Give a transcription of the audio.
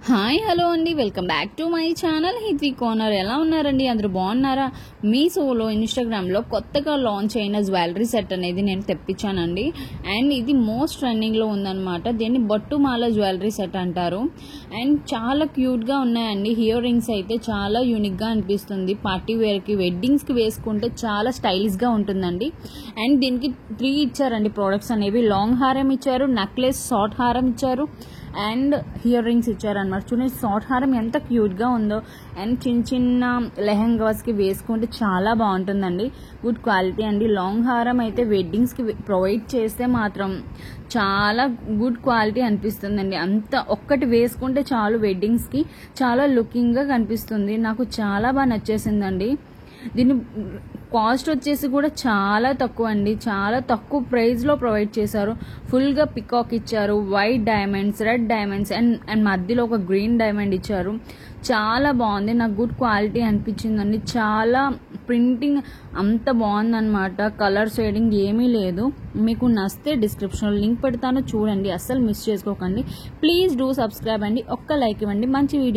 Hi hello అండి, welcome back to my channel Hithvi corner. ఎలా ఉన్నారండి? అందరూ బాగున్నారా? మీషోలో ఇన్స్టాగ్రామ్లో కొత్తగా లాంచ్ అయిన జ్యువెలరీ సెట్ అనేది నేను తెప్పించానండి. అండ్ ఇది మోస్ట్ ట్రెండింగ్లో ఉందన్నమాట. దీన్ని బొట్టుమాల జ్యువెలరీ సెట్ అంటారు. అండ్ చాలా క్యూట్గా ఉన్నాయండి. ఇయర్ రింగ్స్ అయితే చాలా యూనిక్గా అనిపిస్తుంది. పార్టీ వేర్కి, వెడ్డింగ్స్కి వేసుకుంటే చాలా స్టైలిష్గా ఉంటుందండి. అండ్ దీనికి 3 ఇచ్చారండి ప్రోడక్ట్స్ అనేవి. లాంగ్ హారం ఇచ్చారు, నెక్లెస్, షార్ట్ హారం ఇచ్చారు అండ్ ఇయర్ రింగ్స్ ఇచ్చారనమాట. చూడండి షార్ట్ హారం ఎంత క్యూట్గా ఉందో. అండ్ చిన్న చిన్న లెహంగాస్కి వేసుకుంటే చాలా బాగుంటుందండి. గుడ్ క్వాలిటీ అండి. లాంగ్ హారం అయితే వెడ్డింగ్స్కి ప్రొవైడ్ చేస్తే మాత్రం చాలా గుడ్ క్వాలిటీ అనిపిస్తుందండి. అంత ఒక్కటి వేసుకుంటే చాలు, వెడ్డింగ్స్కి చాలా లుకింగ్గా కనిపిస్తుంది. నాకు చాలా బాగా నచ్చేసిందండి. దీని కాస్ట్ వచ్చేసి కూడా చాలా తక్కువ అండి. చాలా తక్కువ ప్రైస్లో ప్రొవైడ్ చేశారు. ఫుల్గా పికాక్ ఇచ్చారు, white diamonds, red diamonds and మధ్యలో ఒక గ్రీన్ డైమండ్ ఇచ్చారు. చాలా బాగుంది. నాకు గుడ్ క్వాలిటీ అనిపించిందండి. చాలా ప్రింటింగ్ అంత బాగుందన్నమాట. కలర్ షేడింగ్ ఏమీ లేదు. మీకు నచ్చితే డిస్క్రిప్షన్లో లింక్ పెడతాను, చూడండి. అస్సలు మిస్ చేసుకోకండి. ప్లీజ్ డూ సబ్స్క్రైబ్ అండి. ఒక్క లైక్ ఇవ్వండి. మంచి వీడియో